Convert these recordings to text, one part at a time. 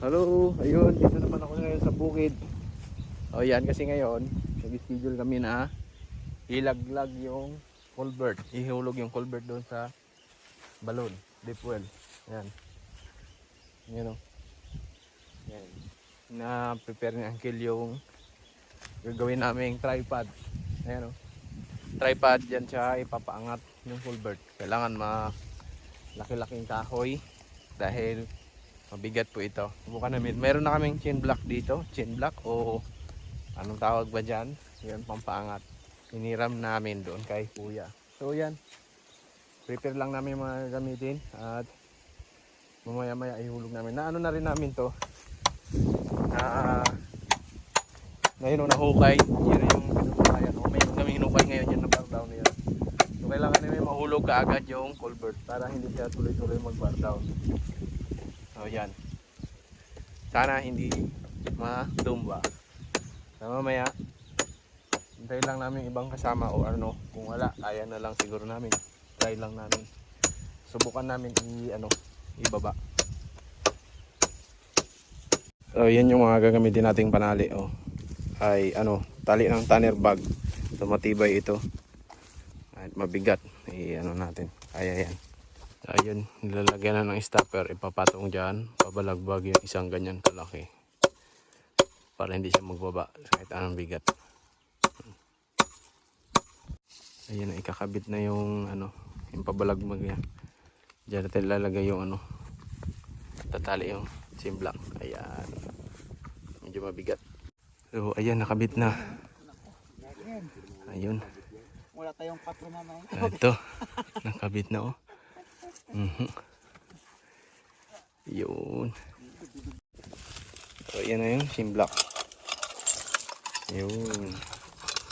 Hello, ayun, dito naman ako ngayon sa bukid. O yan, kasi ngayon, nag-schedule kami na ilaglag yung culvert. Ihulog yung culvert doon sa balon, deep well. Yan. Yan o. Yan. Na-prepare ni Uncle yung gagawin naming tripod. Ayan o. Tripod, yan siya ipapaangat yung culvert. Kailangan malaki-laking kahoy dahil mabigat po ito. Subukan namin. Meron na kaming chain block dito. Chain block o anong tawag ba dyan? Yan, pampaangat. Hiniram namin doon kay kuya. So yan. Prepare lang namin yung mga gamitin. At mamaya-maya ihulog namin. Na ano na rin namin to. Na yun o nahukay. Yun yung pinutukayan. O mayroon kaming hinukay ngayon. Yan na bar down na yan. So kailangan namin mahulog kaagad yung culvert para hindi siya tuloy-tuloy mag-bar down. So yan. Sana hindi matumba. So mamaya hintayin lang namin ibang kasama o ano. Kung wala, kaya na lang siguro namin. Try lang namin. Subukan namin ibaba. So yan yung mga gagamitin nating panali ay tali ng tanner bag. So matibay ito. At mabigat. Natin. Kaya yan. Ayun, nilalagyan na ng stopper, ipapatong dyan, pabalagbag yung isang ganyan kalaki para hindi siya magbaba kahit anong bigat. Ayun, ikakabit na yung yung pabalagbag niya. Diyan natin ilalagay yung tatali yung simblak. Ayan, medyo mabigat. So ayan, nakabit na. Ayun, wala tayong patro naman. ito, nakabit na Yun. So yan na yung simblak. Yun.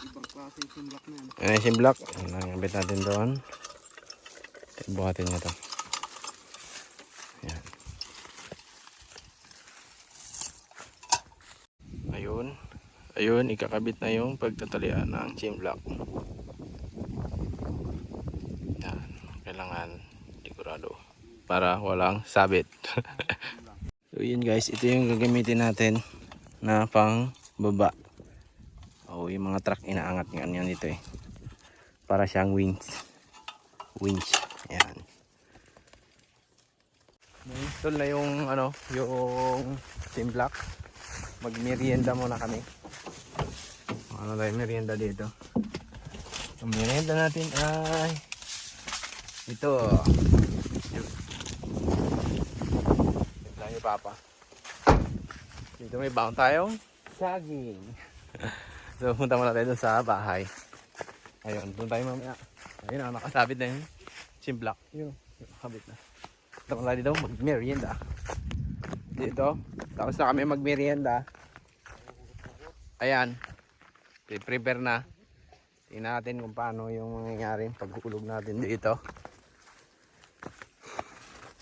Ibang klase yung simblak na yan. Yan yung simblak. Nangabit natin doon. Buhatin nyo to. Yan. Ayun. Ayun, ikakabit na yung pagtatalian ng simblak. Yan. Kailangan sigurado para walang sabit. So yun guys, ito yung gagamitin natin na pang baba. Yung mga truck inaangat yan dito para siyang winch. Yan. Install na yung yung simblak. Magmerienda muna kami. Tayo merienda dito. Ang merienda natin ay ito. Tayo papa. Dito may baon tayong saging. So punta muna tayo dun sa bahay. Ayun, doon tayo mamaya. Ayun, nakasabit na yung simblak. Yun, nakasabit na. Punta muna dito mag-merienda. Dito, tapos na kami mag-merienda. Ayan, prepare na. Tingnan natin kung paano yung mangyayari pag-ulog natin dito.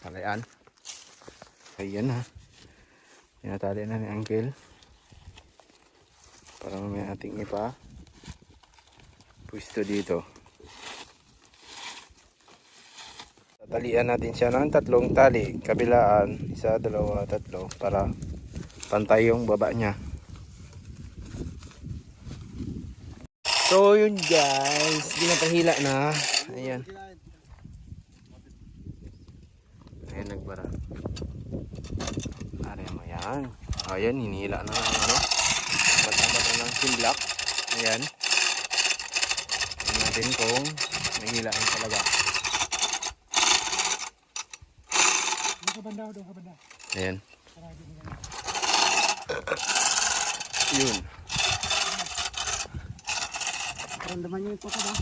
Ayan. Ayan ha. Tinatali na ni Uncle. Para mamaya ating pwesto dito. Tatalian natin siya ng 3 tali. Kabilaan, 1, 2, 3. Para pantay yung baba niya. So yun guys, ginapahila na. Ayan. Ayan, nagbara. Ayan. Ayan, hinihila na ng bata-bata ng simblak. Ayan. Tignan natin kung nahilaan talaga. Doon ka banda. Ayan. Yun. Ramdaman nyo yung puso ba?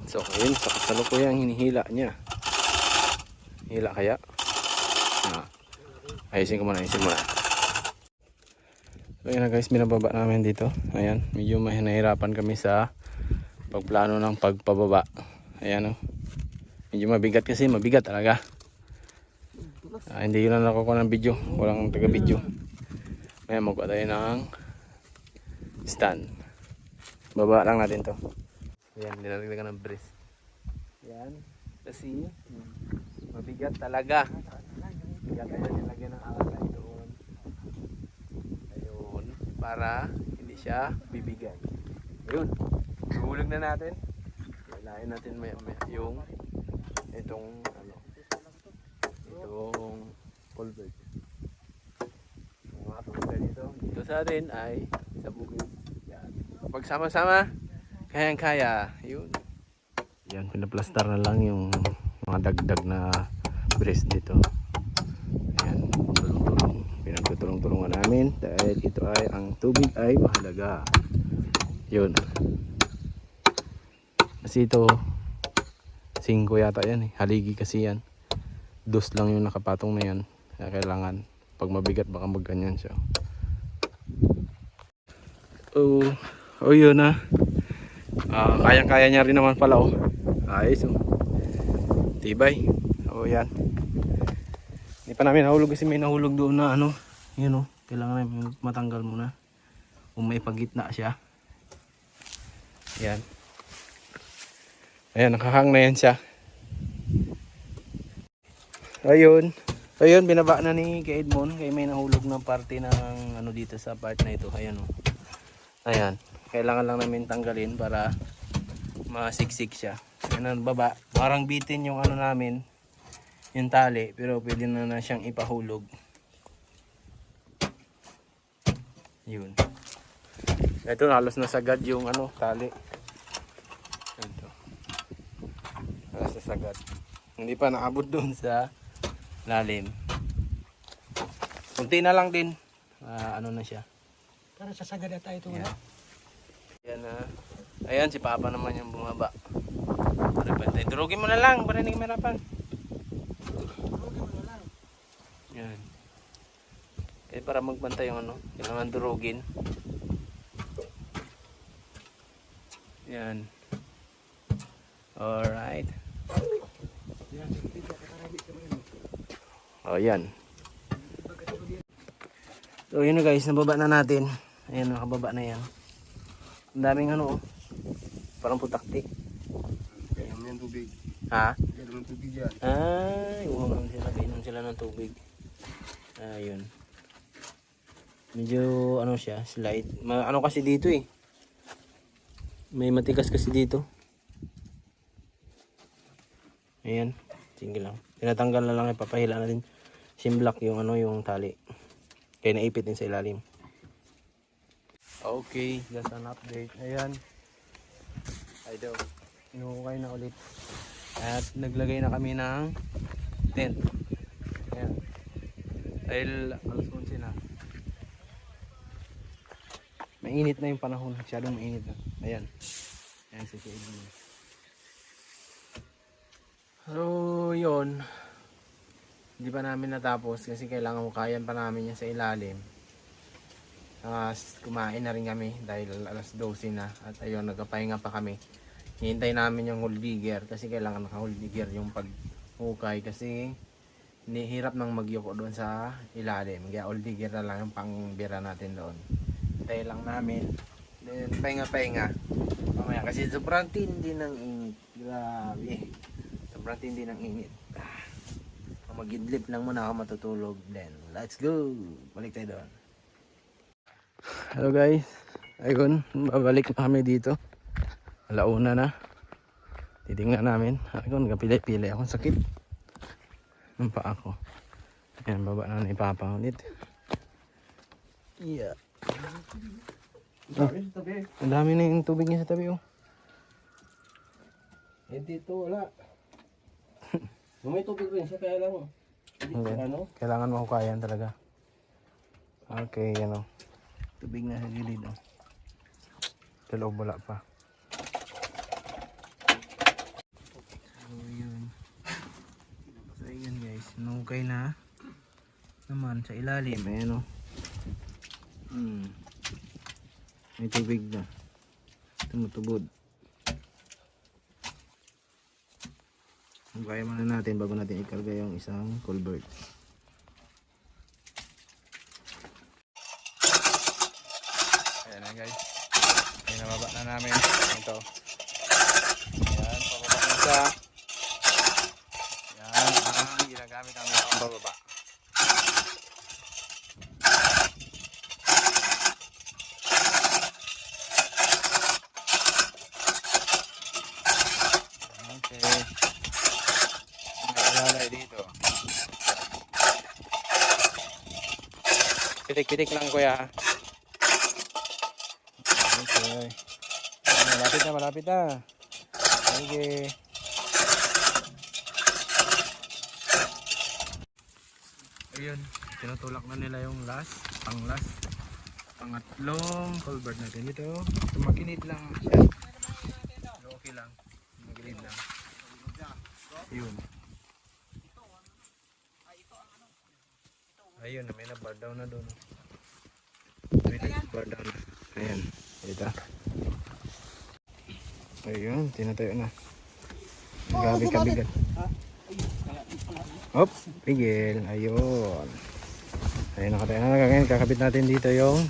So ayun, sa kasalukuyang hinihila niya. Hila kaya? Ayusin ko muna, So yun na guys, binababa namin dito. Ayan, medyo mahirapan kami sa pagplano ng pagpababa. Ayan medyo mabigat kasi, mabigat talaga. Hindi yun na nakukuha ng video. Walang taga-video. Ngayon magkuha tayo ng stand. Baba lang natin to. Ayan, dinaragdagan ng brace. Ayan. Kasi mabigat talaga. Mabigat tayo nilagyan ng alay doon. Ayun. Para hindi siya bibigay. Ayun. Ihulog na natin. Hilahin natin yung itong culvert. Yung mga tubig dito. Dito sa atin ay sa bukid. Yan. Pag sama-sama, kayang-kaya. Yun. Yan, pinaplastar na lang yung mga dagdag na brace dito. Ayan, tulong-tulong. Pinagtutulong-tulungan namin dahil ito ay ang tubig ay mahalaga. Yun. Kasi ito 5 yata yan eh. Haligi kasi yan. 2 lang yung nakapatong na yan. Kaya kailangan pag mabigat baka magganyan siya. Oh yun na. Kayang-kaya niya rin naman pala oh. Ayos oh. Tibay. Oh yan. Hindi pa namin nahulog kasi may nahulog doon na ano. Yun oh. Kailangan namin matanggal muna. Kung may pagitna siya. Yan. Ayan, nakahang na yan siya. Ayun. Ayun, binaba na ni kay Edmond. Kaya may nahulog ng parte ng ano dito sa part na ito. Ayan oh. Ayan. Kailangan lang namin tanggalin para masiksik siya. Ayan ang baba. Parang bitin yung ano namin. Yung tali. Pero pwede na siyang ipahulog. Yun. Ito halos nasagad yung ano, tali. Ito. Halos nasagad. Hindi pa naabot doon sa lalim. Kunti na lang din. Ano na siya. Para sasagad na tayo ito. Yan. Yan na. Ayan, si Papa naman yung bumaba. Para bantay. Durugin mo na lang para hindi kamerapan. Durugin mo na lang. Yan. Kaya para magbantay yung ano, kailangan durugin. Yan. Alright. Oh, yan. So, yun na guys, nababa na natin. Ayan, nakababa na yan. Ang daming ano, oh. Parang putaktik. Kaya naman yung tubig. Ha? Kaya naman yung tubig yan. Ay, uhaman sila, kainom sila ng tubig. Ayun. Medyo, ano siya, slide. Ano kasi dito eh. May matikas kasi dito. Ayan, sige lang. Tinatanggal na lang, ipapahila natin. Simblock yung ano, yung tali. Kaya naipit din sa ilalim. Okay, just an update. Ayan. Idol. Inuukay na ulit. At naglagay na kami ng tent. Ayan. Dahil alas 11 na. Mainit na yung panahon. Masyadong mainit na. Ayan. Ayan si Edmond. So, yun. Hindi pa namin natapos kasi kailangan hukayan pa namin yan sa ilalim. Kumain na rin kami dahil alas 12 na. At ayun, nagpapahinga pa kami. Hihintay namin yung hole digger kasi kailangan naka-hole digger yung paghukay kasi hirap nang magyuko doon sa ilalim. Kaya hole digger na lang yung pangbira natin doon. Hintay lang namin. Then pahinga-pahinga. Mamaya kasi sobrang tindi ng init. Grabe. Sobrang tindi ng init. Mag-idlip lang muna ako matutulog. Then, let's go! Balik tayo doon. Hello guys. Ayun, babalik na kami dito. Alauna na. Titingnan namin. Ayun, nagpilay-pilay akong sakit. Ng paa ko. Ayan, baba na ni Papa ulit. Yeah. Ang dami na yung tubig niya sa tabi oh. Eh dito wala. May tubig rin siya kaya lang. Okay. Ano? Kailangan mahukayan talaga. Okay, yan o. Tubig na sa gilid o. Sa loob wala pa. So yun. So yun guys. Nahukay na. Naman sa ilalim. Ayan o. May tubig na. Tumutubod. Hukayan muna natin bago natin ikarga yung isang culvert. guys. Pinababa na namin. Ito. Ayan, pababa na siya. Ayan, ang ginagamit namin pang bababa. Okay. May ilalay dito. Pitik-pitik lang kuya. Okay. Malapit na. Okay. Ayun, tinutulak na nila yung pangatlong culvert natin dito. Tumaginid lang siya. Pero okay lang. Tumaginid lang. Ayun. Ayun, may na-bar down na doon. May na-bar down na. Ayan, ito. Ayun, tinatayo na. Grabe kabigat. Hop, pigil. Ayun. Ayun, nakatayo na. Ngayon, kakabit natin dito yung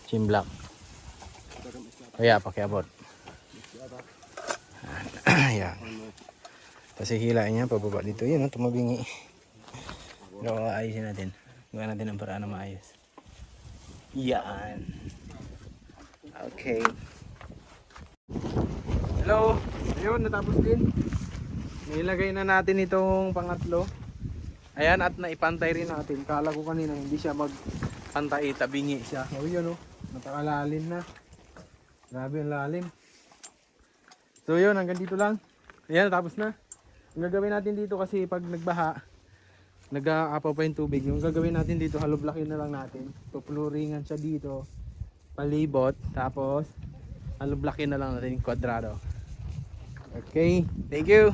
chimblock. Kaya, pakiabot. Ayan. Tapos hihilain niya, pababa dito. Yun, tumabingi. Pero ayusin natin. Gawa natin ang paraan na maayos. Yan. Okay. Hello. Ayun, natapos din. Nilagay na natin itong pangatlo. Ayan, at naipantay rin natin. Kala ko kanina hindi siya magpantay, tabingi siya. O yun o, napakalalim na. Grabe ang lalim. So yun, hanggang dito lang. Ayan, natapos na. Ang gagawin natin dito kasi pag nagbaha, nag-aapaw pa yung tubig. Yung gagawin natin dito, haloblakin na lang natin. Pupluringan siya dito, palibot, tapos haloblakin na lang natin yung kwadrado. Okay, thank you.